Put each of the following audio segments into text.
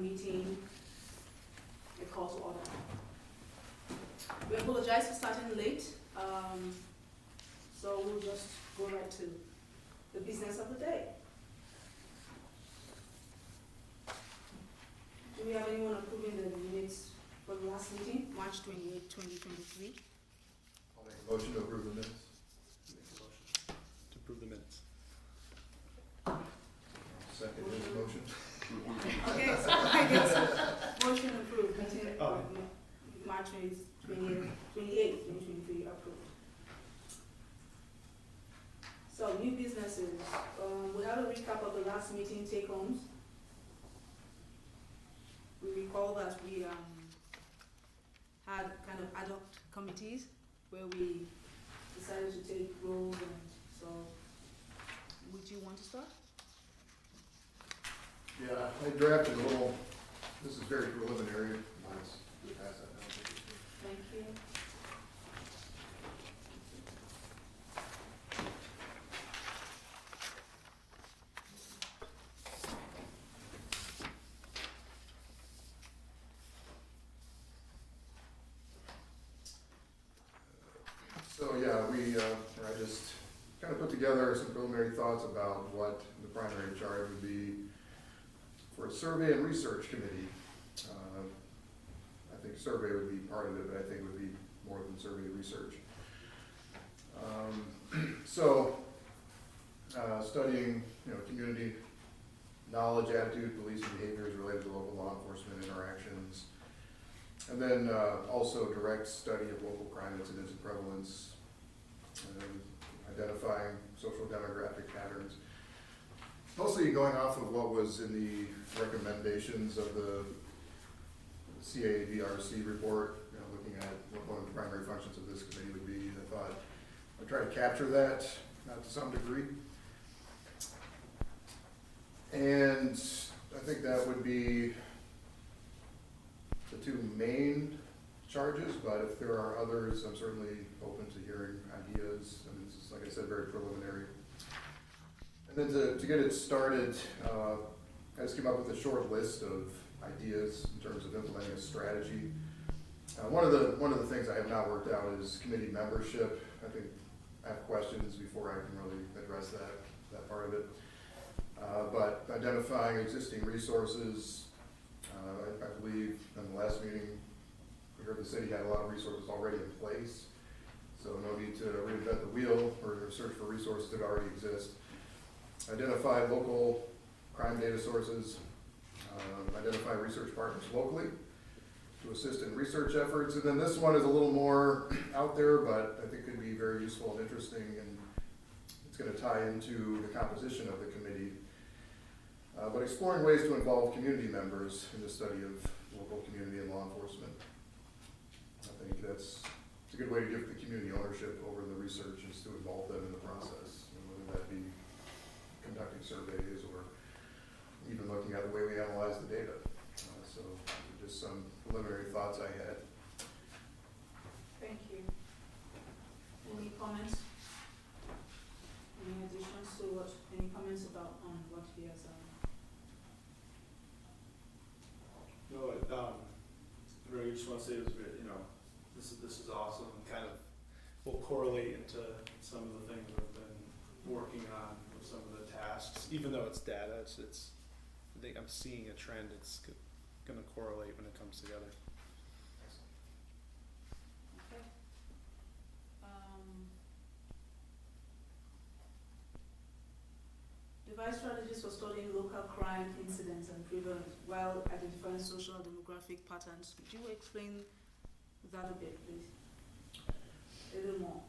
meeting, a call to order. We apologize for starting late, so we'll just go right to the business of the day. Do we have anyone approving the minutes for the last meeting, March 28, 2023? I'll make a motion to approve the minutes. To approve the minutes. Second his motion. Okay, so I guess motion approved, meeting Oh. of March 28, 2023 approved. So new businesses, we have a recap of the last meeting take homes. We recall that we had kind of ad hoc committees where we decided to take roles, and so would you want to start? Yeah, I drafted a little, this is very preliminary. Let's pass that down. Thank you. So yeah, I just kind of put together some preliminary thoughts about what the primary charge would be for a survey and research committee. I think survey would be part of it, but I think it would be more than survey research. Studying, community knowledge, attitude, beliefs, and behaviors related to local law enforcement interactions. And then also direct study of local crime incidents and prevalence, identifying social demographic patterns. Mostly going off of what was in the recommendations of the CAVRC report, looking at what one of the primary functions of this committee would be. I thought I'd try to capture that to some degree. And I think that would be the two main charges, but if there are others, I'm certainly open to hearing ideas. And this is, like I said, very preliminary. And then to get it started, I just came up with a short list of ideas in terms of implementing a strategy. One of the things I have not worked out is committee membership. I think I have questions before I can really address that part of it. But identifying existing resources, I believe in the last meeting, we heard the city had a lot of resources already in place. So no need to reinvent the wheel or search for resources that already exist. Identify local crime data sources, identify research partners locally to assist in research efforts. And then this one is a little more out there, but I think could be very useful and interesting, and it's going to tie into the composition of the committee. But exploring ways to involve community members in the study of local community and law enforcement. I think it's a good way to give the community ownership over the research, is to involve them in the process, whether that be conducting surveys or even looking at the way we analyze the data. So just some preliminary thoughts I had. Thank you. Any comments? Any additions to what, any comments about on what he has No, I really just want to say it was very, this is awesome, and kind of will correlate into some of the things we've been working on with some of the tasks. Even though it's data, it's I think I'm seeing a trend. It's going to correlate when it comes together. Okay. Devise strategies for studying local crime incidents and prevalence while identifying social and demographic patterns. Could you explain that a bit, please? A little more.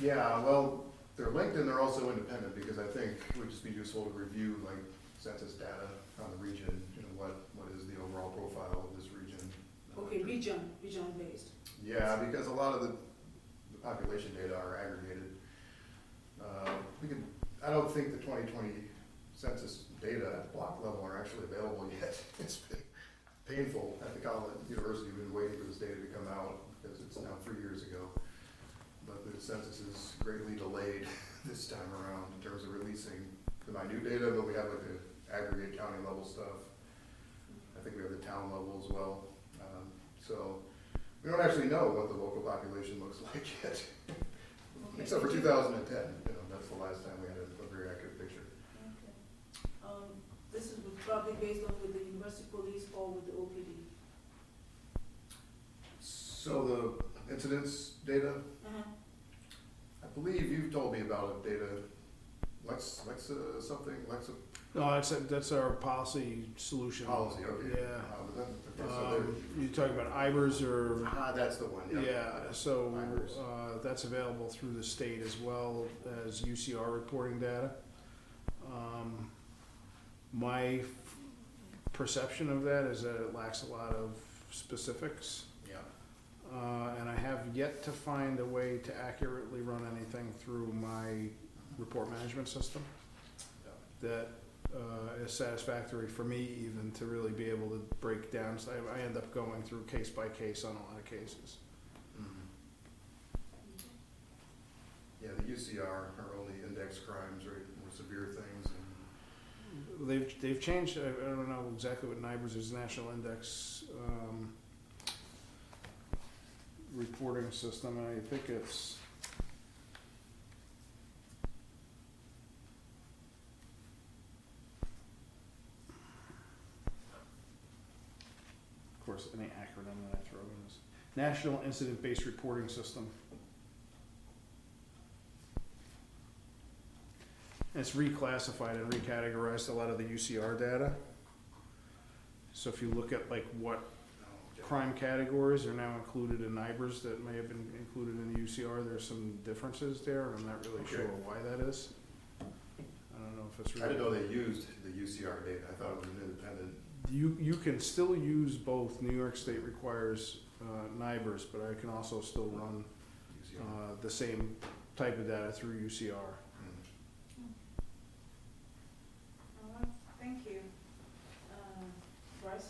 Yeah, well, they're linked and they're also independent, because I think it would just be useful to review like census data on the region, what is the overall profile of this region. Okay, region based. Yeah, because a lot of the population data are aggregated. I don't think the 2020 census data at block level are actually available yet. It's been painful at the college university. We've been waiting for this data to come out because it's now 3 years ago. But the census is greatly delayed this time around in terms of releasing the minute data, but we have like the aggregate county level stuff. I think we have the town level as well. So we don't actually know what the local population looks like yet, Okay, except for thank you. 2010. That's the last time we had a very accurate picture. Okay. This is probably based on with the university police or with the OPD? So the incidents data, Uh-huh. I believe you've told me about it, data, No, that's our policy solution. policy, okay. Yeah. So You talking about IBRS or? that's the one, yeah. Yeah, so, IBRS. that's available through the state as well as UCR reporting data. My perception of that is that it lacks a lot of specifics. Yeah. And I have yet to find a way to accurately run anything through my report management system that is satisfactory for me even to really be able to break down. So I end up going through case by case on a lot of cases. Yeah, the UCR are only index crimes, right, more severe things. They've changed, I don't know exactly what NIBRS is, National Index Reporting System, and I think it's, of course, any acronym that I throw in is National Incident Based Reporting System. And it's reclassified and recategorized a lot of the UCR data. So if you look at like what crime categories are now included in NIBRS that may have been included in the UCR, there's some differences there, and I'm not really Okay. sure why that is. I don't know if it's really. I didn't know they used the UCR data, I thought it was an independent. You can still use both. New York State requires NIBRS, but I can also still run UCR. the same type of data through UCR. All right, thank you. Bryce,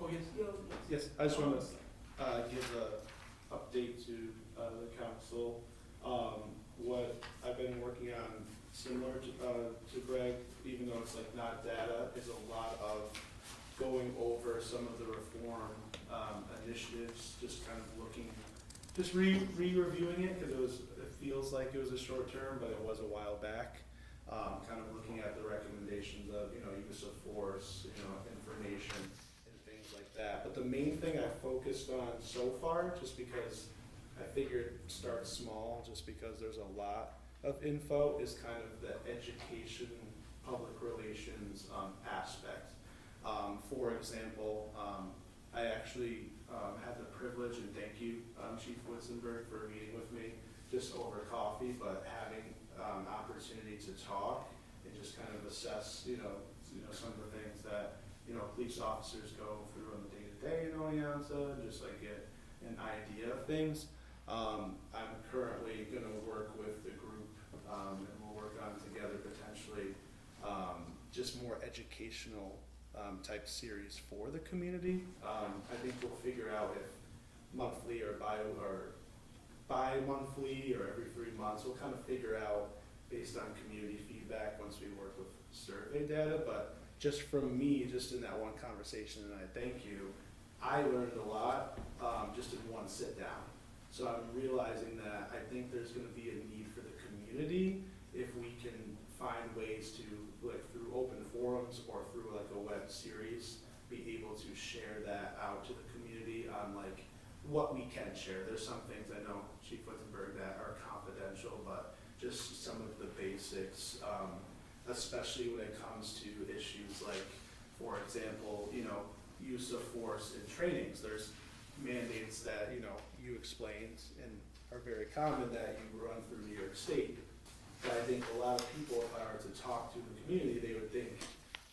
Oh, yes. your, Yes, I just want to give a update to the council. What I've been working on, similar to Greg, even though it's like not data, is a lot of going over some of the reform initiatives, just kind of looking, just re-reviewing it, because it feels like it was a short term, but it was a while back. Kind of looking at the recommendations of, use of force, information, that. But the main thing I focused on so far, just because I figured start small, just because there's a lot of info, is kind of the education, public relations aspect. For example, I actually had the privilege, and thank you, Chief Witzenberg, for meeting with me just over coffee, but having opportunity to talk and just kind of assess, some of the things that police officers go through on the day-to-day in Oneonta, and just like get an idea of things. I'm currently going to work with the group, and we'll work on together potentially just more educational type series for the community. I think we'll figure out if monthly or bi-monthly or every 3 months, we'll kind of figure out based on community feedback once we work with survey data. But just from me, just in that one conversation, and I thank you, I learned a lot just in one sit down. So I'm realizing that I think there's going to be a need for the community if we can find ways to, like through open forums or through like a web series, be able to share that out to the community on like what we can share. There's some things I know, Chief Wittenberg, that are confidential, but just some of the basics, especially when it comes to issues like, for example, use of force in trainings. There's mandates that, you explained and are very common that you run through New York State. But I think a lot of people, if I were to talk to the community, they would think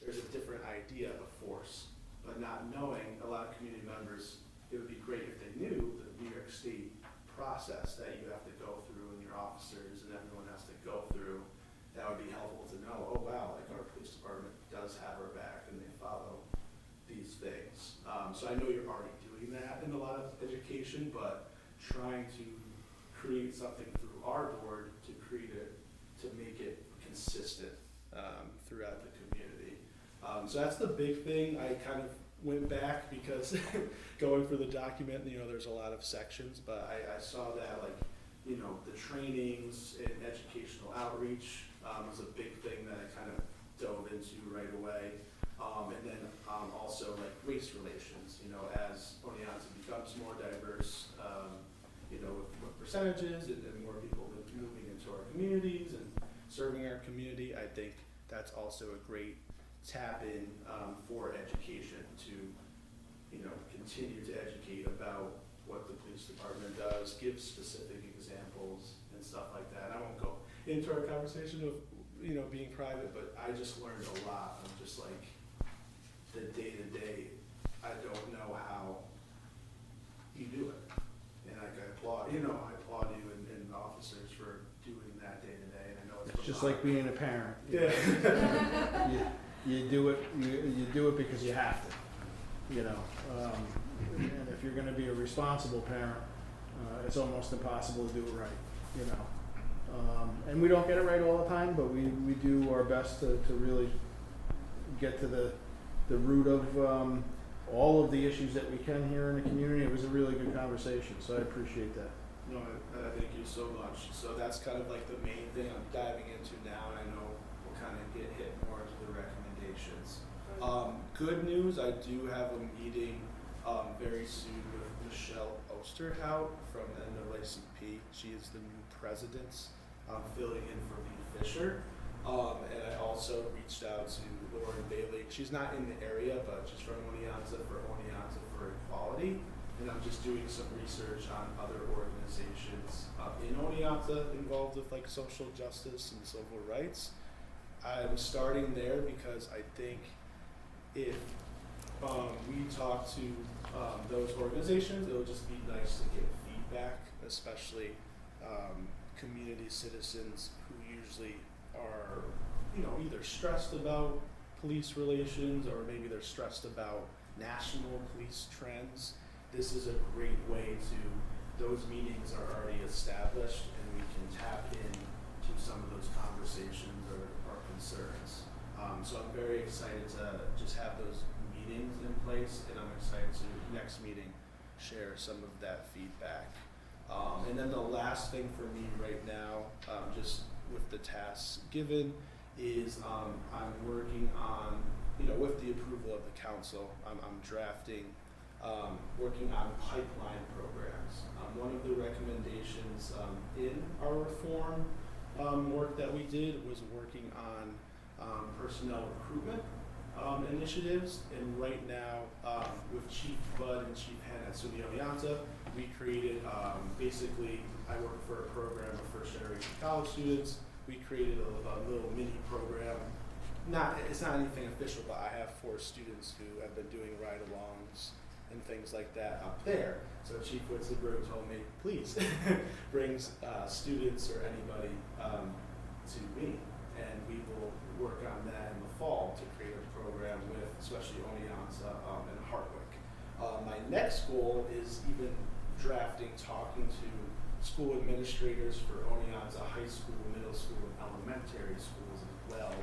there's a different idea of force. But not knowing, a lot of community members, it would be great if they knew the New York State process that you have to go through and your officers and everyone has to go through. That would be helpful to know, oh wow, like our police department does have our back and they follow these things. So I know you're already doing that in a lot of education, but trying to create something through our board to create it, to make it consistent throughout the community. So that's the big thing. I kind of went back because going for the document, there's a lot of sections, but I saw that the trainings and educational outreach was a big thing that I kind of dove into right away. And then also race relations, as Oneonta becomes more diverse, with percentages and more people moving into our communities and serving our community, I think that's also a great tap in for education to, continue to educate about what the police department does, give specific examples and stuff like that. I won't go into our conversation of, being private, but I just learned a lot of just the day-to-day. I don't know how you do it. And I applaud, I applaud you and officers for doing that day-to-day, and I know It's just like being a parent. Yeah. You do it, you do it because you have to, and if you're gonna be a responsible parent, it's almost impossible to do it right, and we don't get it right all the time, but we do our best to really get to the root of all of the issues that we can here in the community. It was a really good conversation, so I appreciate that. No, I thank you so much. So that's kind of the main thing I'm diving into now, and I know we'll kind of get hit more into the recommendations. Good news, I do have a meeting very soon with Michelle Osterhout from the NAACP. She is the new president, filling in for Lee Fisher. And I also reached out to Lauren Bailey. She's not in the area, but she's from Oneonta for Equality. And I'm just doing some research on other organizations in Oneonta involved with social justice and civil rights. I'm starting there because I think if we talk to those organizations, it'll just be nice to get feedback, especially community citizens who usually are, either stressed about police relations or maybe they're stressed about national police trends. This is a great way those meetings are already established and we can tap into some of those conversations or concerns. So I'm very excited to just have those meetings in place, and I'm excited to next meeting share some of that feedback. And then the last thing for me right now, just with the tasks given, is I'm working on, with the approval of the council, I'm drafting, working on pipeline programs. One of the recommendations in our reform work that we did was working on personnel recruitment initiatives, and right now with Chief Bud and Chief Hen at SUNY Oneonta, we created basically, I work for a program of first generation college students. We created a little mini program. It's not anything official, but I have 4 students who have been doing ride-alongs and things like that up there. So Chief Witzenberg told me, please bring students or anybody to me, and we will work on that in the fall to create a program with especially Oneonta and Hartwick. My next goal is even talking to school administrators for Oneonta high school, middle school, and elementary schools as well,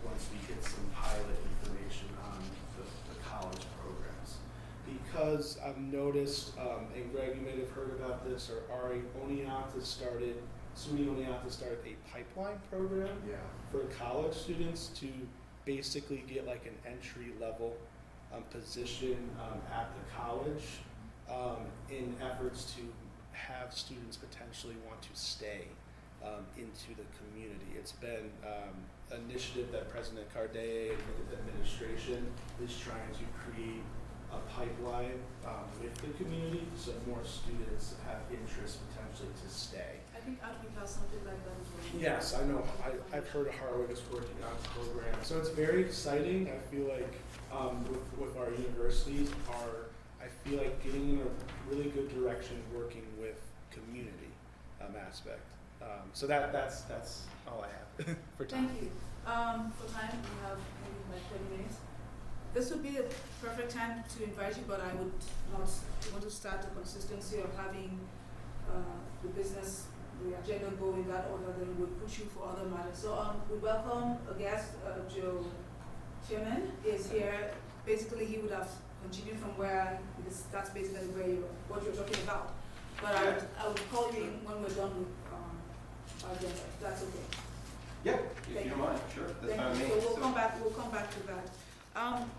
once we get some pilot information on the college programs. Because I've noticed, and Greg, you may have heard about this, or Ari, SUNY Oneonta started a pipeline program for college students to basically get an entry level position at the college in efforts to have students potentially want to stay into the community. It's been an initiative that President Cardea and the administration is trying to create a pipeline with the community so more students have interest potentially to stay. I think Hartwick has something like that as well. Yes, I know. I've heard Hartwick is working on a program. So it's very exciting. I feel like with our universities I feel like getting in a really good direction working with community aspect. So that's all I have for time. Thank you. For time, we have maybe 20 minutes. This would be a perfect time to invite you, but I would not want to start the consistency of having the agenda go in that order, then we would push you for other matters. So we welcome a guest, Joe chairman is here, basically he would have continued from where, that's basically where what you're talking about. But I would call you in when we're done with, our agenda, if that's okay. Yeah, Thank if you you. don't mind, sure, that's Thank fine with you. me. So we'll come back to that.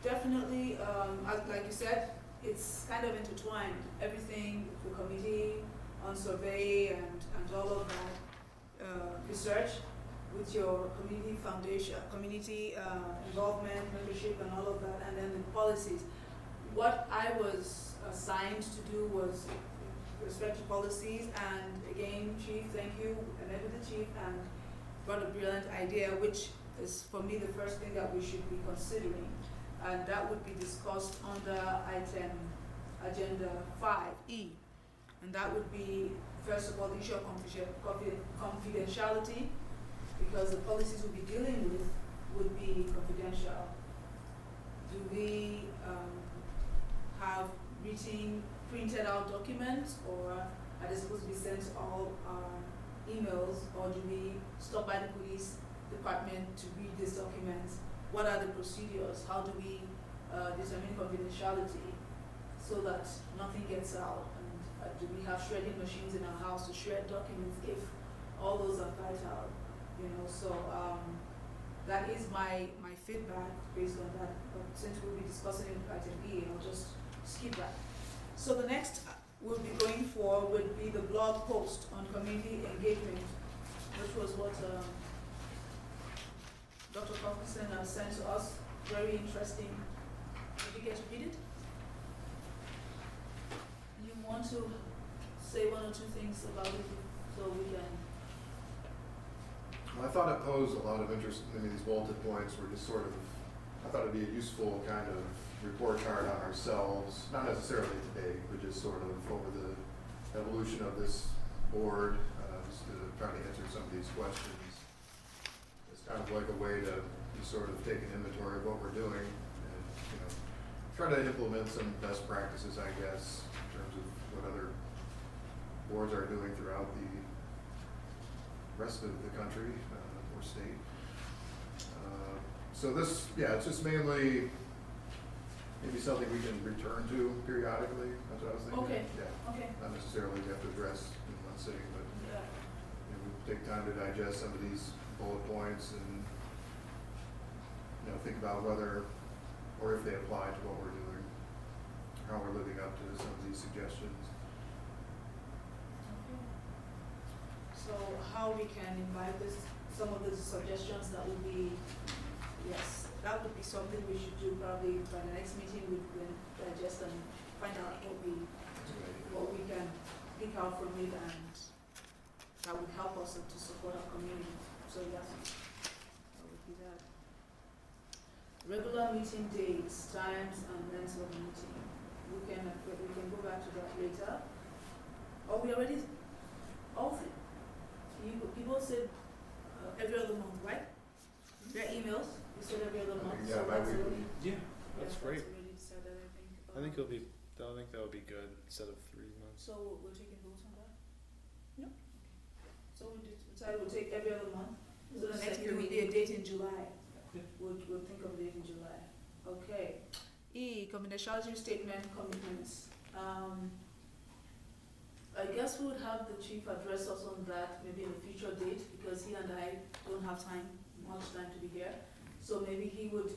Definitely, like you said, it's kind of intertwined, everything, the committee on survey and all of that, research with your community foundation, community involvement, membership and all of that, and then the policies. What I was assigned to do was respect to policies, and again, Chief, thank you, I met with the Chief and brought a brilliant idea, which is for me the first thing that we should be considering, and that would be discussed under item agenda 5E, and that would be, first of all, the issue of confidentiality, because the policies we'll be dealing with would be confidential. Do we have written, printed out documents, or are they supposed to be sent to all our emails, or do we stop by the police department to read these documents? What are the procedures? How do we determine confidentiality so that nothing gets out? And do we have shredding machines in our house to shred documents if all those are vital? You know, so that is my feedback based on that. But since we'll be discussing it at item E, I'll just skip that. So the next we'll be going for would be the blog post on community engagement, which was what Dr. Parkinson sent to us. Very interesting. Did you get to read it? You want to say one or two things about it so we can. Well, I thought it posed a lot of interest. I mean, these bulleted points were just sort of, I thought it'd be a useful kind of report card on ourselves, not necessarily today, but just sort of over the evolution of this board, just to try to answer some of these questions. It's kind of like a way to sort of take an inventory of what we're doing and, you know, try to implement some best practices, I guess, in terms of what other boards are doing throughout the rest of the country or state. So this, yeah, it's just mainly maybe something we can return to periodically. That's what I was thinking. Okay. Yeah. Okay. Not necessarily we have to address in one sitting, but Yeah. you know, we take time to digest some of these bullet points and, you know, think about whether or if they apply to what we're doing, how we're living up to some of these suggestions. Okay. So how we can invite this, some of the suggestions that would be, yes, that would be something we should do probably by the next meeting. We can digest and find out what we can pick out from it, and that would help us to support our community. So yeah, that would be that. Regular meeting dates, times, and lengths of the meeting. We can go back to that later. Oh, we already, people said every other month, right? Their emails, you said every other month, Yeah, so that's bi-weekly. already, Yeah, that's great. already decided, I think. I think it'll be, I think that would be good instead of 3 months. So we're taking votes on that? No. So we decided we'll take every other month, so the next meeting will be a date in July. Yeah. We'll think of a date in July. Okay. E, confidentiality statement commitments. I guess we would have the chief address us on that maybe in a future date, because he and I don't have much time to be here. So maybe he would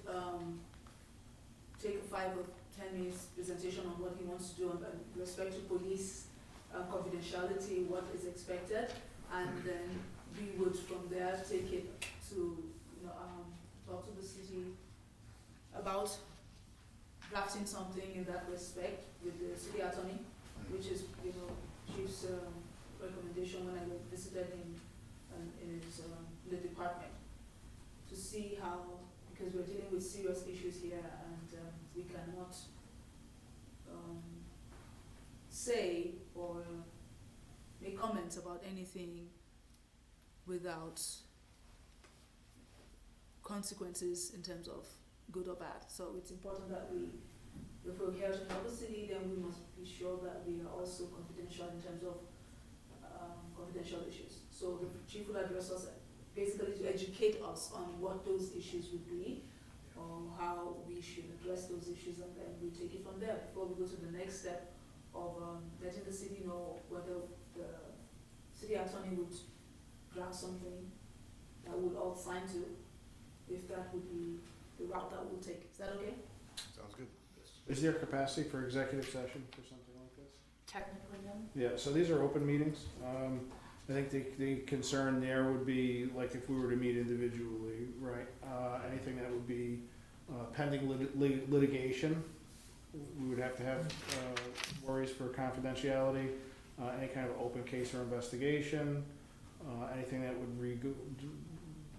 take a 5 or 10 minutes presentation on what he wants to do with respect to police confidentiality, what is expected, and then we would from there take it to, talk to the city about drafting something in that respect with the city attorney, which is, Chief's recommendation when I visited him in his the department, to see how, because we're dealing with serious issues here, and we cannot say or make comments about anything without consequences in terms of good or bad. So it's important that if we're here to help the city, then we must be sure that we are also confidential in terms of confidential issues. So the chief will address us basically to educate us on what those issues would be, or how we should address those issues, and then we take it from there before we go to the next step of letting the city know whether the city attorney would draft something that would all sign to, if that would be the route that we'll take. Is that okay? Sounds good. Is there capacity for executive session for something like this? Technically, no. Yeah, so these are open meetings. I think the concern there would be, like, if we were to meet individually, right? Anything that would be pending litigation, we would have to have worries for confidentiality, any kind of open case or investigation, anything that would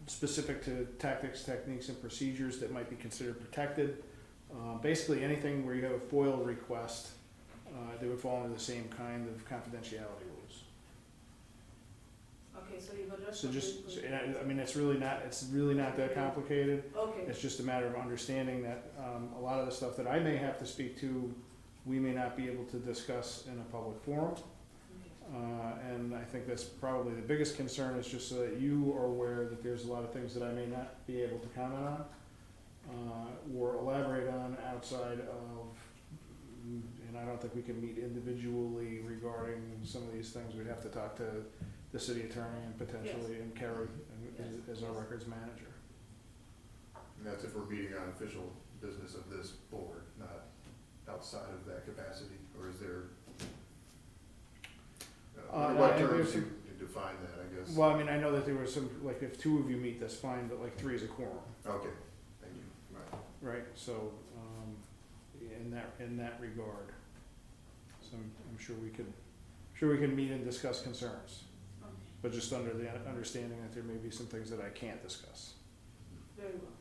specific to tactics, techniques, and procedures that might be considered protected. Basically, anything where you have a FOIL request, they would fall under the same kind of confidentiality rules. Okay, so you've addressed. So I mean, it's really not that complicated. Okay. It's just a matter of understanding that a lot of the stuff that I may have to speak to, we may not be able to discuss in a public forum. Okay. And I think that's probably the biggest concern, is just so that you are aware that there's a lot of things that I may not be able to comment on or elaborate on outside of, and I don't think we can meet individually regarding some of these things. We'd have to talk to the city attorney and potentially, and Kerry as our records manager. And that's if we're meeting on official business of this board, not outside of that capacity, or is there? What terms you define that, I guess? Well, I mean, I know that there was some, like, if two of you meet, that's fine, but like 3 is a quorum, Okay, thank you. Right. right? So, in that regard, so I'm sure we can meet and discuss concerns, Okay. but just under the understanding that there may be some things that I can't discuss. Very well.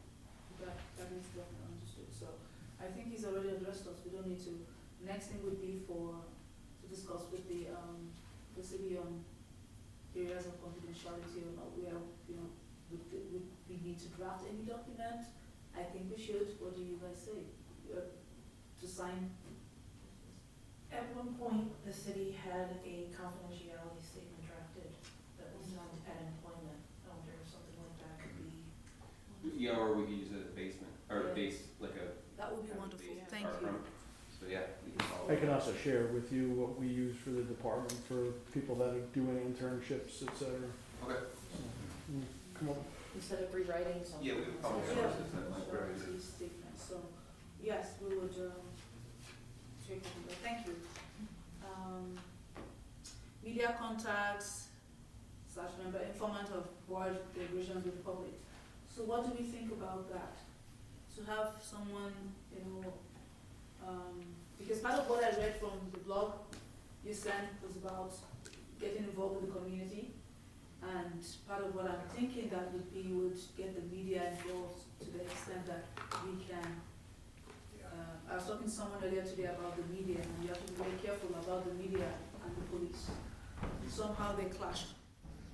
That is definitely understood. So I think he's already addressed us. We don't need to. Next thing would be to discuss with the city on areas of confidentiality or not. Would we need to draft any document? I think we should. What do you guys say? To sign? At one point, the city had a confidentiality statement drafted that was signed at employment. I wonder if something like that could be. Yeah, or we could use it as a basement, or Yeah. like a. That would be kind of wonderful. base Thank art you. room. So yeah, we can follow. I can also share with you what we use for the department for people that are doing internships, et cetera. Okay. Come on. Instead of rewriting something. Yeah, we have public Yeah. sources that might Sure, be. these statements. So, yes, we would take it from there. Thank you. Media contacts / member informant of board deliberations with the public. So what do we think about that? To have someone, because part of what I read from the blog you sent was about getting involved with the community. And part of what I'm thinking that would get the media involved to the extent that we can. I was talking to someone earlier today about the media, and you have to be very careful about the media and the police. Somehow they clash,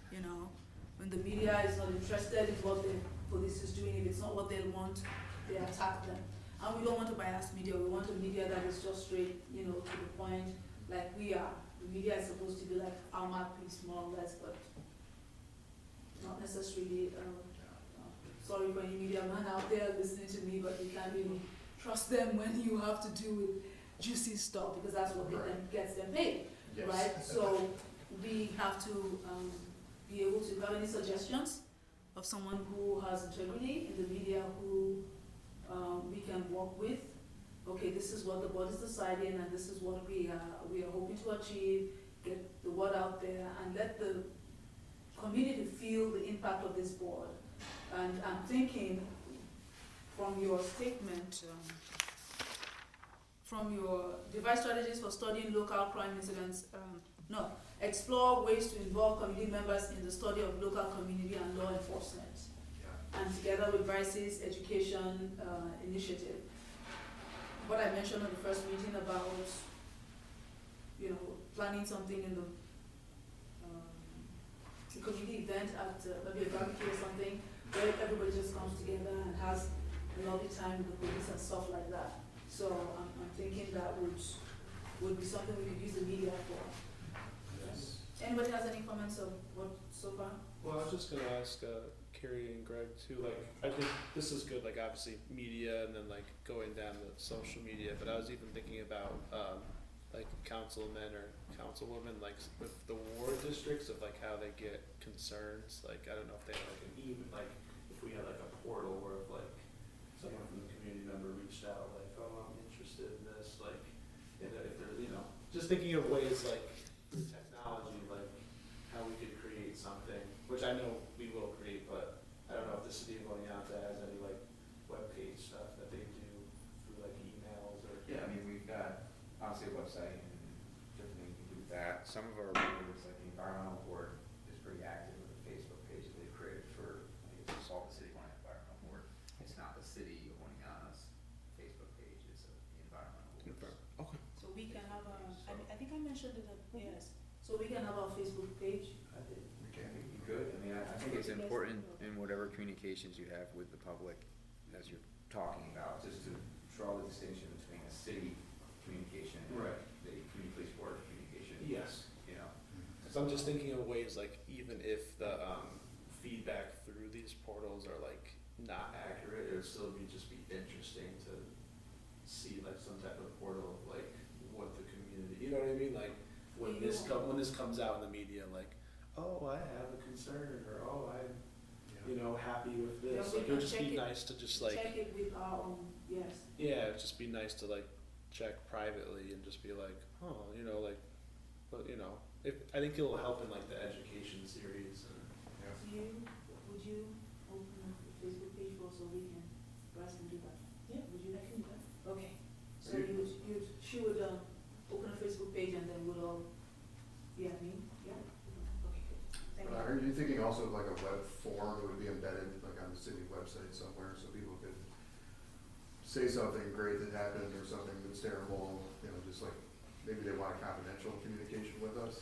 when the media is not interested in what the police is doing, if it's not what they want, they attack them. And we don't want a biased media, we want a media that is just straight, to the point, like we are. The media is supposed to be like our mouthpiece, more or less, but not necessarily, sorry for any media man out there listening to me, but you can't really trust them when you have to do with juicy stuff, because that's what gets them paid, Yes. right? So we have to be able to have any suggestions of someone who has integrity in the media, who we can work with. Okay, this is what the board is deciding, and this is what we are hoping to achieve. Get the word out there and let the community feel the impact of this board. And I'm thinking from your statement, from your device strategies for studying local crime incidents, explore ways to involve community members in the study of local community and law enforcement. Yeah. And together with Bryce's education initiative. What I mentioned in the first meeting about, planning something in the community event at maybe a barbecue or something, where everybody just comes together and has a lovely time with the police and stuff like that. So I'm thinking that would be something we could use the media for. Yes. Anybody has any comments of what so far? Well, I was just gonna ask Carrie and Greg too, like, I think this is good, like, obviously, media, and then, like, going down the social media, but I was even thinking about, like, councilmen or councilwomen, like, with the ward districts of, like, how they get concerns, like, I don't know if they have, like, an even, like, if we had, like, a portal where, if, like, someone from the community member reached out, like, oh, I'm interested in this, like, and if there's, you know, just thinking of ways, like, through technology, like, how we could create something, which I know we will create, but I don't know if the city of Oneonta has any, like, webpage stuff that they do through, like, emails or. Yeah, I mean, we've got, obviously, a website and different things we can do with that. Some of our boards, like the environmental board, is pretty active with a Facebook page that they've created for, I think it's called the City of Oneonta Environmental Board. It's not the City of Oneonta's Facebook page, it's the environmental board. Okay. So we can have a, I think I mentioned it, yes, so we can have our Facebook page. We can. I think you could, I mean, I think it's important in whatever communications you have with the public, as you're talking about, just to draw the distinction between a city communication and Right. the community police board communication. Yes. You know, Cause I'm just thinking of ways, like, even if the, feedback through these portals are, like, not accurate, it would still just be interesting to see, like, some type of portal of, like, what the community, you know what I mean, like, when this comes out in the media, like, oh, I have a concern, or, oh, I'm, you know, happy with this, Yeah, we like, it would can just be check it. nice to just, like, Check it with our own, yes. yeah, it'd just be nice to, like, check privately and just be like, oh, you know, like, but, you know, I think it'll help in, like, the education series and. Would you open a Facebook page for us so we can, Bryce can do that? Yeah, Would you? I can do that. Okay, so she would, open a Facebook page and then we'll all, yeah, me, yeah? Okay, good, thank you. Are you thinking also of like a web form that would be embedded like on the city website somewhere so people could say something great that happened or something that's terrible, you know, just like maybe they want confidential communication with us?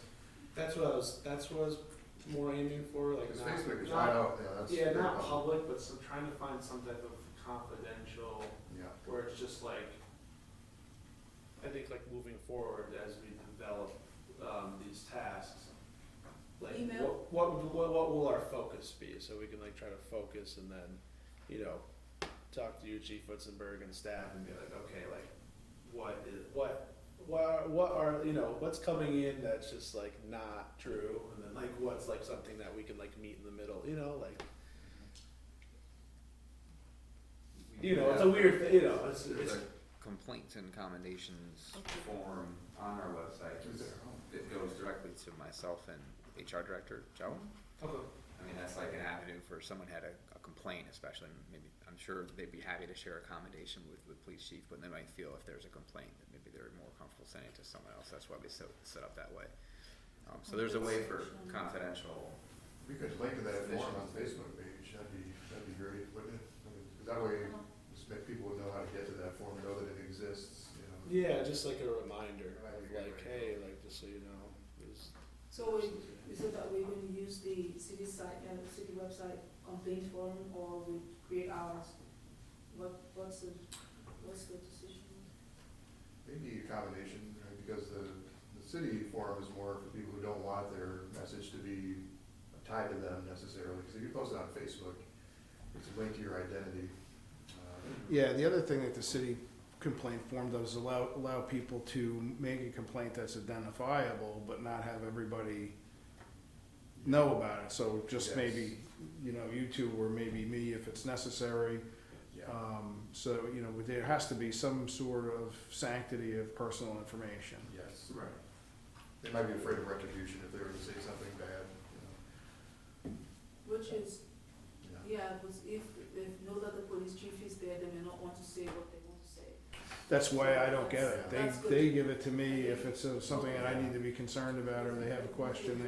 That's what I was more aiming for, like, Because not, Facebook is not- right out, yeah, that's. yeah, very not public, but some, trying to find some type of confidential, Yeah, where it's just like, I think, like, moving forward as we develop, these tasks, like, Email? what will our focus be, so we can, like, try to focus and then, you know, talk to you, Chief Witzenberg and staff and be like, okay, like, what are, you know, what's coming in that's just, like, not true, and then, like, what's, like, something that we can, like, meet in the middle, you know, like, you know, it's a weird thing, you know, it's, there's a complaints and commendations form on our website. Is there? Oh. It goes directly to myself and HR Director Joe. okay. I mean, that's like an avenue for someone had a complaint, especially, maybe, I'm sure they'd be happy to share a commendation with police chief, but they might feel if there's a complaint that maybe they're more comfortable sending it to someone else, that's why we set up that way. So there's a way for confidential, We could link to that form on the Facebook page, that'd be great, wouldn't it? I mean, 'cause that way, just make people would know how to get to that form, know that it exists, you know? Yeah, just like a reminder of, That'd be like, great. hey, like, just so you know, there's. So is it that we're going to use the city site, city website complaint form, or we create ours? What's the decision? Maybe a combination, right, because the city forum is more for people who don't want their message to be tied to them necessarily, because if you post it on Facebook, it's a link to your identity. Yeah, the other thing that the city complaint form does is allow people to make a complaint that's identifiable, but not have everybody know about it. So just Yes. maybe, you know, you two, or maybe me if it's necessary. Yeah, So, you know, there has to be some sort of sanctity of personal information. yes. Right. They might be afraid of retribution if they were to say something bad, Which is, you know? yeah, but if they know that the police chief is there, they may not want to say what they want to say. That's why I don't get it. That's good. They give it to me if it's something that I need to be concerned about, or they have a question,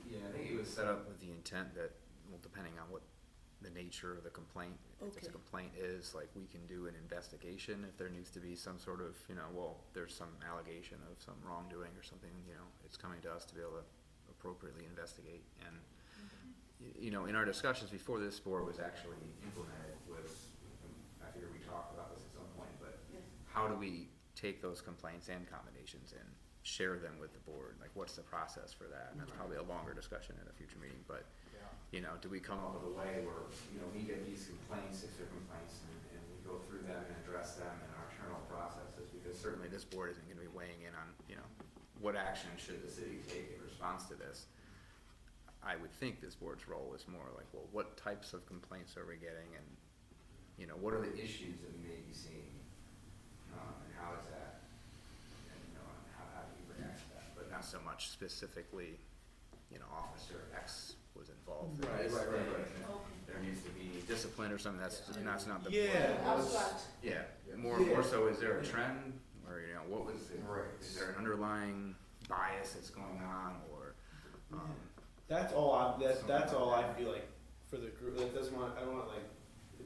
yeah, I think it was set up with the intent that, well, depending on what the nature of the complaint, if it's a Okay. complaint is, like, we can do an investigation if there needs to be some sort of, you know, well, there's some allegation of some wrongdoing or something, you know, it's coming to us to be able to appropriately investigate. And, you know, in our discussions before this board was actually implemented was, I figure we talked about this at some point, but Yes. how do we take those complaints and commendations and share them with the board? Like, what's the process for that? And that's probably a longer discussion at a future meeting, but, you know, do we come up with a way where, you know, we get these complaints, 6 complaints, and we go through them and address them in our internal processes? Because certainly this board isn't gonna be weighing in on, you know, what action should the city take in response to this. I would think this board's role is more like, well, what types of complaints are we getting, and, you know, what are the issues that we may be seeing? And how is that, and, you know, and how do we react to that? But not so much specifically, you know, Officer X was involved in Right, this right, right, thing, right. and Okay. there needs to be discipline or something, that's not the. Yeah. Abstract. Yeah, Yeah. more so, is there a trend, or, you know, what was it? Right. Is there an underlying bias that's going on, or, That's all that's Something all like I that. feel like for the group. Like, I don't want like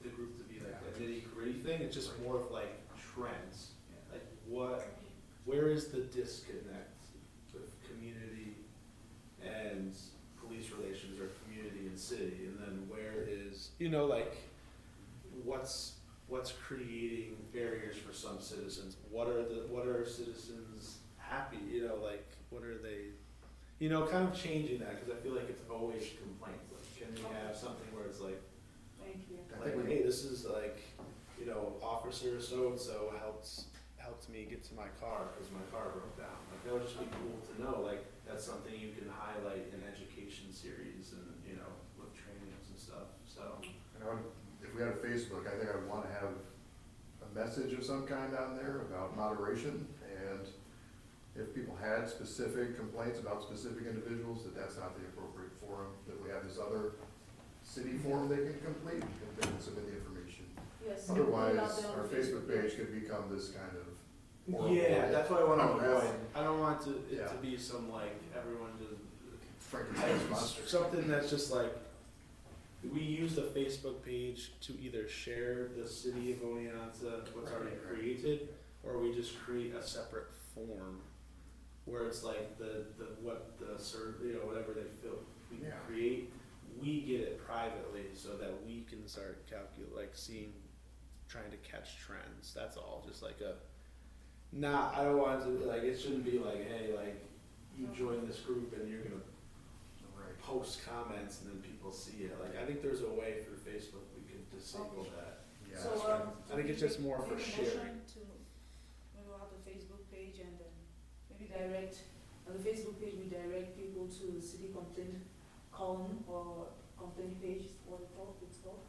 the group to be like a nitty gritty thing. It's just more of like trends. yeah. Like where is the disconnect with community and police relations, or community and city, and then where is, you know, like what's creating barriers for some citizens? What are citizens happy? You know, like what are they? You know, kind of changing that, because I feel like it's always complaints. Like, can we have something where it's like, Thank you. I think hey, this is like, you know, Officer so and so helped me get to my car because my car broke down. Like, that would just be cool to know. Like, that's something you can highlight in education series and, you know, with trainings and stuff. So And if we had a Facebook, I think I'd wanna have a message of some kind on there about moderation, and if people had specific complaints about specific individuals, that's not the appropriate forum, that we have this other city forum they can complete, and they can submit the information. Yes. Otherwise, put it out there on our Facebook page could become this kind of horrible. yeah, that's what I want to mess. avoid. I don't want it Yeah. to be some like everyone just Frankenstein's monster. something that's just like, we use the Facebook page to either share the city of Oneonta, what's already Right. created, or we just create a separate form where it's like whatever they feel we Yeah. create, we get it privately so that we can start trying to catch trends. That's all. Just like I don't want it to, like, it shouldn't be like, hey, like, you join this group and you're gonna Right. post comments and then people see it. Like, I think there's a way through Facebook we could disable that. Yeah, So, that's right. I think it's just more for make a sharing. motion to maybe out the Facebook page, and then maybe direct, on the Facebook page, we direct people to the city complaint column or complaint page, is what it's called.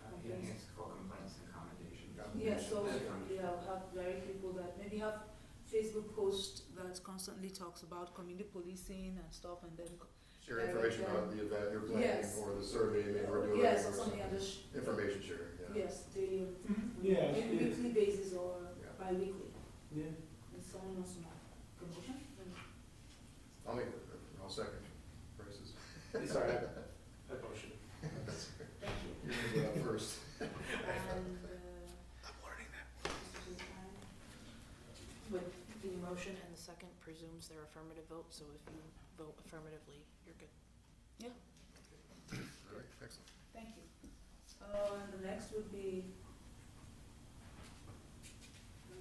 I think it's called complaints and commendations. Yeah, so, Yeah. yeah, have direct people that maybe have Facebook post that constantly talks about community policing and stuff, and then, Share information about the event you're planning, Yes. or the survey maybe we're doing. yes, or or something, and just, information sharing, yeah. yes, daily, Yeah, maybe yeah. weekly basis or Yeah. bi-weekly. Yeah. If someone wants to make a motion, then I'll make it, I'll second Bryce's. Sorry, I motion. thank you. You're gonna go out first. And, I'm learning that. But the motion and the second presumes their affirmative vote, so if you vote affirmatively, you're good. All right, excellent. thank you. And the next would be,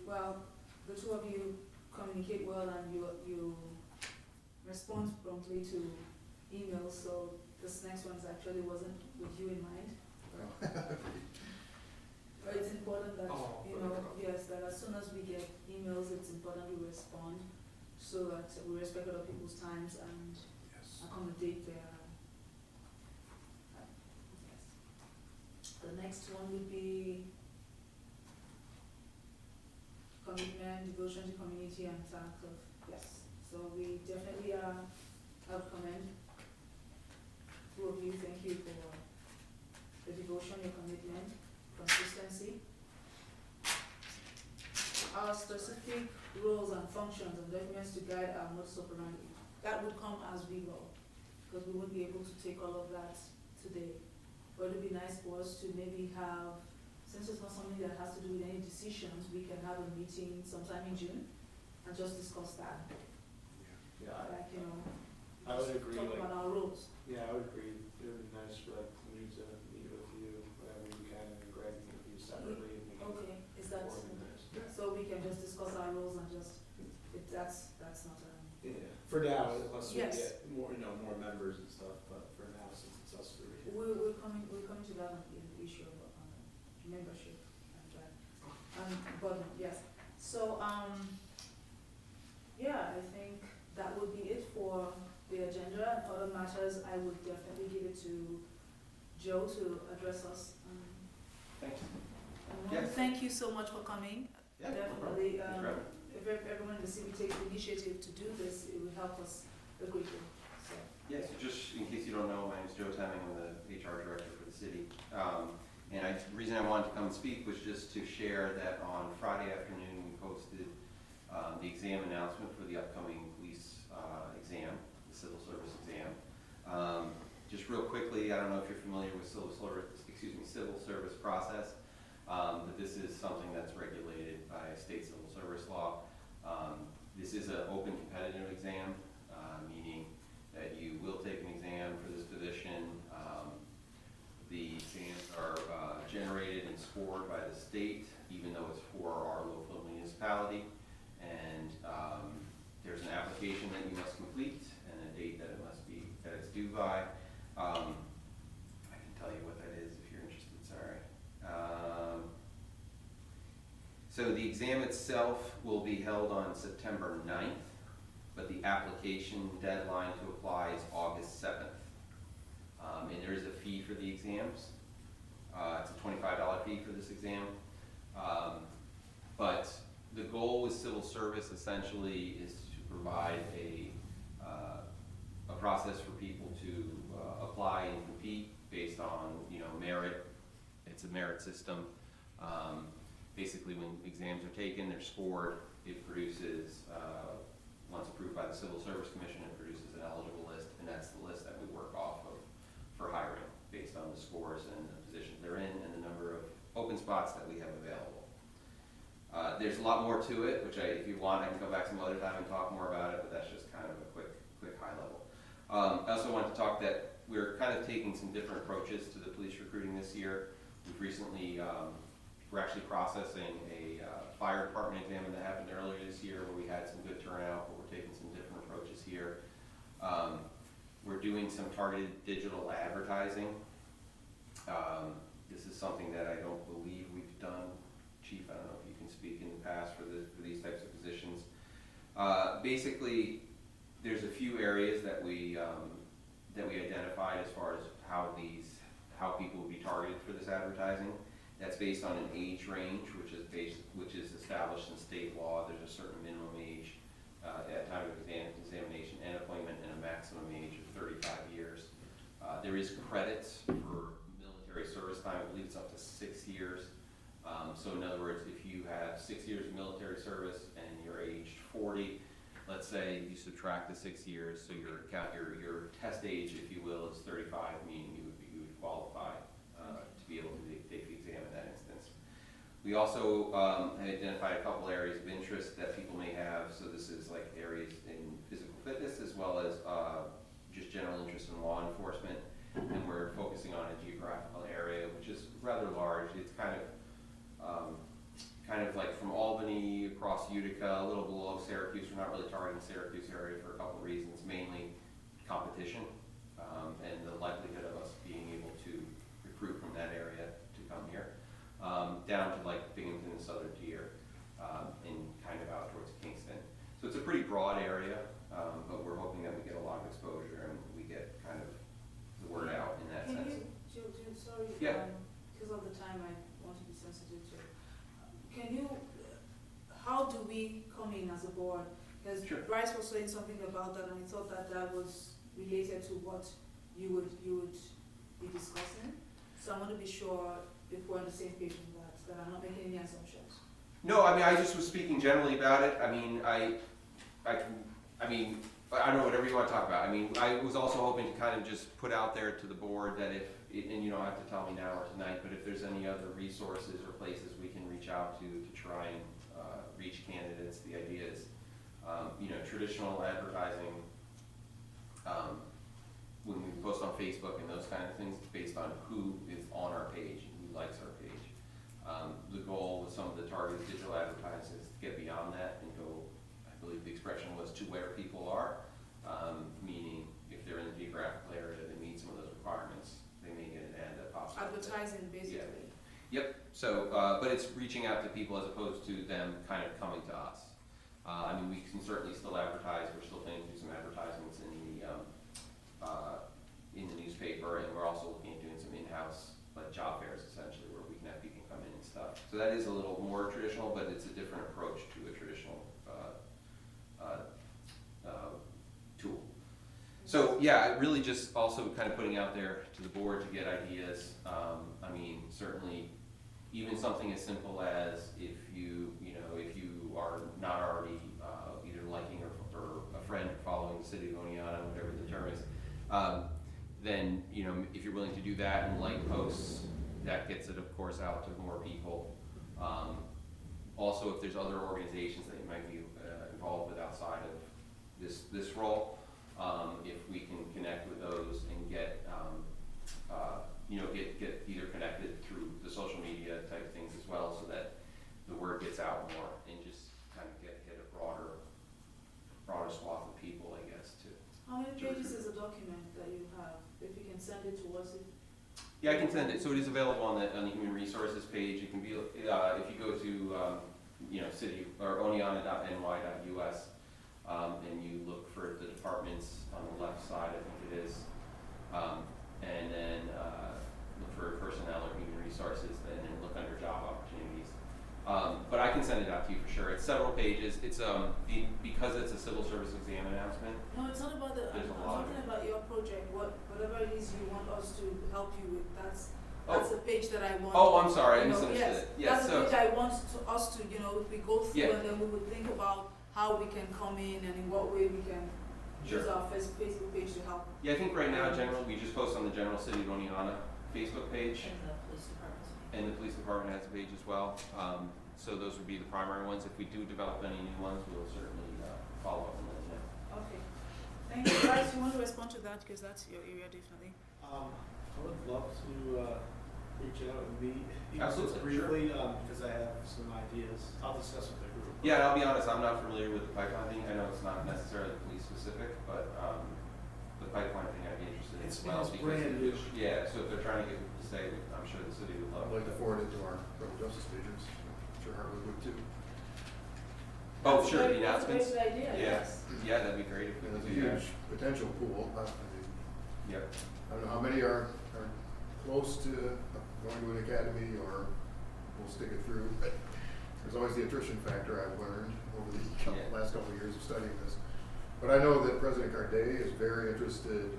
well, the two of you communicate well and you respond promptly to emails, so this next one actually wasn't with you in mind. But it's important that, Oh, you know, yes, that as soon as we get emails, it's important we respond, so that we respect other people's times and Yes. accommodate their, yes. The next one would be commitment, devotion to community and tact of, yes. So we definitely have commend two of you, thank you for the devotion, your commitment, consistency. Our specific roles and functions and documents to guide our modus operandi, that would come as we go, because we won't be able to take all of that today. But it'd be nice for us to maybe have, since it's not something that has to do with any decisions, we can have a meeting sometime in June and just discuss that, Yeah, like, you know, I would agree. talk Like, about our roles. yeah, I would agree. It would be nice for like me to meet with you, whatever you can, and Greg meet with you separately, and we can Okay, is that, organize. so we can just discuss our roles and just, it that's not Yeah, for now, unless we Yes. get more, more members and stuff, but for now, since it's us three. we're coming to that on the issue of, membership and, but, yes. So, yeah, I think that would be it for the agenda. Other matters, I would definitely give it to Joe to address us. Thanks. And thank you so much for coming. Yeah, no problem. Definitely, Thanks for having me. if everyone in the city takes the initiative to do this, it would help us greatly, so. Yeah, so just in case you don't know, my name is Joe Temming, I'm the HR director for the city. And the reason I wanted to come and speak was just to share that on Friday afternoon, we posted the exam announcement for the upcoming police exam, the civil service exam. Just real quickly, I don't know if you're familiar with civil service process, but this is something that's regulated by state civil service law. This is an open competitive exam, meaning that you will take an exam for this position. The exams are generated and scored by the state, even though it's for our local municipality. And there's an application that you must complete and a date that it's due by. I can tell you what that is if you're interested, sorry. So the exam itself will be held on September 9th, but the application deadline to apply is August 7th. And there is a fee for the exams. It's a $25 fee for this exam. But the goal with civil service essentially is to provide a process for people to apply and compete based on, merit. It's a merit system. Basically, when exams are taken, they're scored. It produces, once approved by the Civil Service Commission, it produces an eligible list, and that's the list that we work off of for hiring based on the scores and the positions they're in and the number of open spots that we have available. There's a lot more to it, which if you want, I can go back some other time and talk more about it, but that's just kind of a quick high level. I also wanted to talk that we're kind of taking some different approaches to the police recruiting this year. We've recently, we're actually processing a fire department exam that happened earlier this year where we had some good turnout, but we're taking some different approaches here. We're doing some targeted digital advertising. This is something that I don't believe we've done. Chief, I don't know if you can speak in the past for these types of positions. Basically, there's a few areas that we identified as far as how people will be targeted for this advertising. That's based on an age range, which is established in state law. There's a certain minimum age at time of examination and appointment, and a maximum age of 35 years. There is credits for military service time. I believe it's up to 6 years. So in other words, if you have 6 years of military service and you're aged 40, let's say you subtract the 6 years, so your test age, if you will, is 35, meaning you would qualify to be able to take the exam in that instance. We also identified a couple areas of interest that people may have. So this is like areas in physical fitness as well as just general interest in law enforcement. And we're focusing on a geographical area, which is rather large. It's kind of like from Albany across Utica, a little below Syracuse. We're not really targeting Syracuse area for a couple reasons, mainly competition and the likelihood of us being able to recruit from that area to come here, down to like Binghamton and Southern Tier, and kind of out towards Kingston. So it's a pretty broad area, but we're hoping that we get a lot of exposure and we get kind of the word out in that sense. Jill, sorry, Yeah. because of the time I want to be sensitive to. How do we come in as a board? Because Sure. Bryce was saying something about that, and I thought that was related to what you would be discussing. So I want to be sure if we're on the same page with that I'm not making any assumptions. No, I mean, I just was speaking generally about it. I mean, I don't know, whatever you want to talk about. I mean, I was also hoping to kind of just put out there to the board that and you don't have to tell me now or tonight, but if there's any other resources or places we can reach out to try and reach candidates, the idea is, traditional advertising, when we post on Facebook and those kind of things, it's based on who is on our page and who likes our page. The goal with some of the targeted digital advertising is to get beyond that and go, I believe believe the expression was to where people are, meaning if they're in the geographical area, they meet some of those requirements, they may get an ad that pops up. Advertising, basically. Yep, so, but it's reaching out to people as opposed to them kind of coming to us. I mean, we can certainly still advertise, we're still planning to do some advertisements in the newspaper, and we're also looking at doing some in-house, like job fairs essentially, where we can have people come in and stuff. So that is a little more traditional, but it's a different approach to a traditional, tool. So, yeah, really just also kind of putting out there to the board to get ideas. I mean, certainly, even something as simple as if you are not already either liking or a friend following the city of Oneonta, whatever the term is, then, if you're willing to do that and like posts, that gets it, of course, out to more people. Also, if there's other organizations that you might be involved with outside of this role, if we can connect with those and get either connected through the social media type things as well, so that the word gets out more and just kind of get a broader swath of people, I guess, too. How many pages is a document that you have? If you can send it to us, Yeah, I can send it. So it is available on the Human Resources page. It can be if you go to city or oneonta.ny.us and you look for the departments on the left side, I think it is, and then look for personnel or human resources, and then look under job opportunities. But I can send it out to you for sure. It's several pages. It's because it's a civil service exam announcement. no, it's not about the, There's I'm a lot of talking about your project, whatever it is you want us to help you with, that's Oh. the page that I want. Oh, I'm sorry, I you know, misunderstood. Yes, that's so the page I want us to, if we go through Yeah. and then we would think about how we can come in and in what way we can use Sure. our Facebook page to help. Yeah, I think right now, general, we just post on the General City of Oneonta Facebook page, And the police department's. and the police department has a page as well. So those would be the primary ones. If we do develop any new ones, we'll certainly follow up on those. Yeah. Okay. Thank you. Guys, you want to respond to that because that's your area definitely. I would love to reach out and meet, even just Absolutely, briefly, because I have some ideas. I'll discuss with the group. Yeah, and I'll be honest, I'm not familiar with the pipeline thing. I know it's not necessarily police specific, but the pipeline thing I'd be interested in as well. It's because brand new. Yeah, so if they're trying to get people to stay, I'm sure the city would love I'd like to it. forward it to our criminal justice pages. I'm sure Harvard would too. Oh, That's sure, great- the announcements. That's a great idea, Yeah. yes. Yeah, that'd be great if we And could it's a do that. huge potential pool. Yep. I don't know how many are close to going to an academy or will stick it through, but there's always the attrition factor I've learned over the Yeah. last couple of years of studying this. But I know that President Cardet is very interested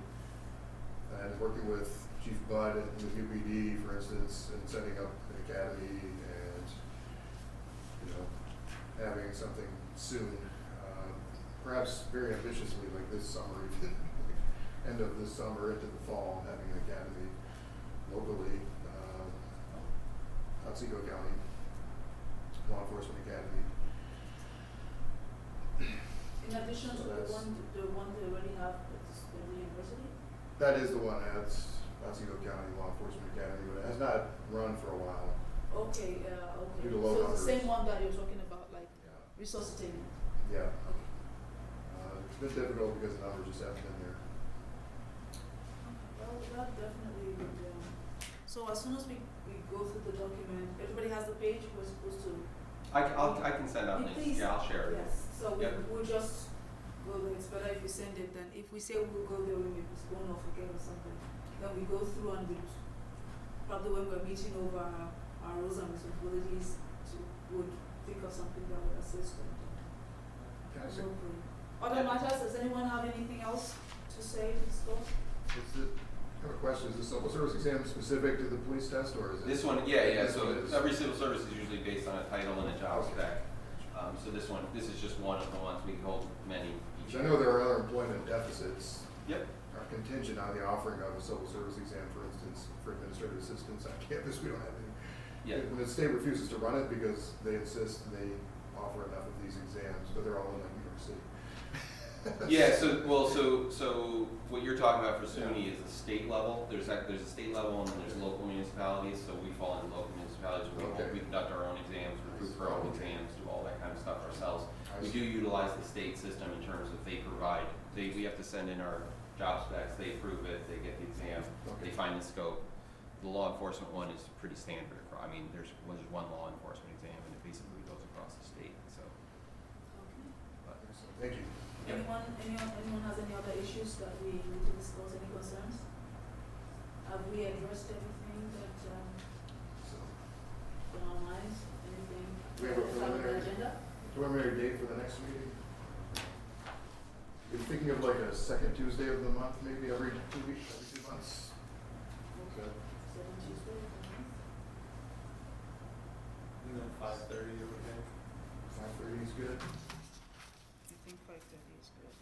and working with Chief Budd and the UPD, for instance, in setting up an academy and, having something soon, perhaps very ambitiously like this summer, even end of this summer into the fall, having an academy locally, Otsego County Law Enforcement Academy. In addition to So the that's- one they already have at the university? That is the one at Otsego County Law Enforcement Academy, but it has not run for a while. Okay, okay. Due to low So it's the numbers. same one that you're talking about, like Yeah. resuscitating? Yeah, Okay. it's been difficult because the numbers just haven't been there. Well, that definitely would, so as soon as we go through the document, everybody has the page, we're supposed to. I can send out links. Please. Yeah, I'll share it. Yes, so Yep. we'll just go there, it's better if you send it than if we say we'll go there, we may postpone or forget or something. Then we go through and we, probably when we're meeting over our roles and responsibilities, would think of something that would assist them. Can I say, Hopefully. Other matters, does anyone have anything else to say, discuss? I have a question, is the civil service exam specific to the police test, or is it? This one, yeah, This so one is- every civil service is usually based on a title and a job Okay. spec. So this is just one of the ones, we hold many each 'Cause I year. know there are other employment deficits Yep. are contingent on the offering of a civil service exam, for instance, for administrative assistants on campus, we don't have any. Yeah. When the state refuses to run it because they insist they offer enough of these exams, but they're all in like New York City. Yeah, so what you're talking about for SUNY is the state level. There's a state level and then there's local municipalities, so we fall into local municipalities where Okay. we conduct our own exams, recruit for our own exams, do all that kind of stuff ourselves. I We see. do utilize the state system in terms of they provide, we have to send in our job specs, they approve it, they get the exam, they Okay. find the scope. The law enforcement one is pretty standard, I mean, there's one law enforcement exam and it basically goes across the state, so. Okay. But Excellent. Thank you. Anyone has any other issues that we need to discuss, any concerns? Have we addressed everything that, So, on our minds, anything? We have a that's on the preliminary- agenda? preliminary date for the next meeting? We're thinking of like a second Tuesday of the month, maybe every 2 weeks, every 2 months. Okay. Second Tuesday of the month. And then 5:30, you would think. 5:30 is good. I think 5:30 is good.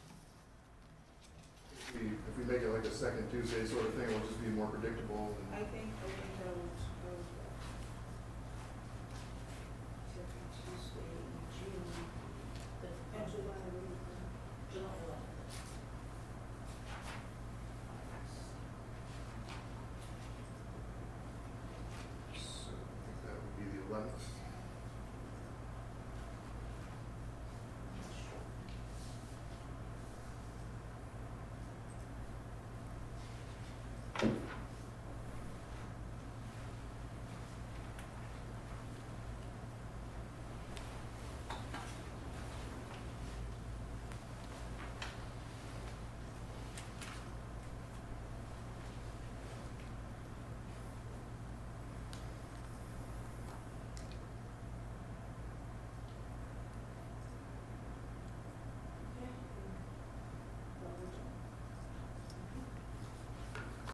If we make it like a second Tuesday sort of thing, it'll just be more predictable I and think that would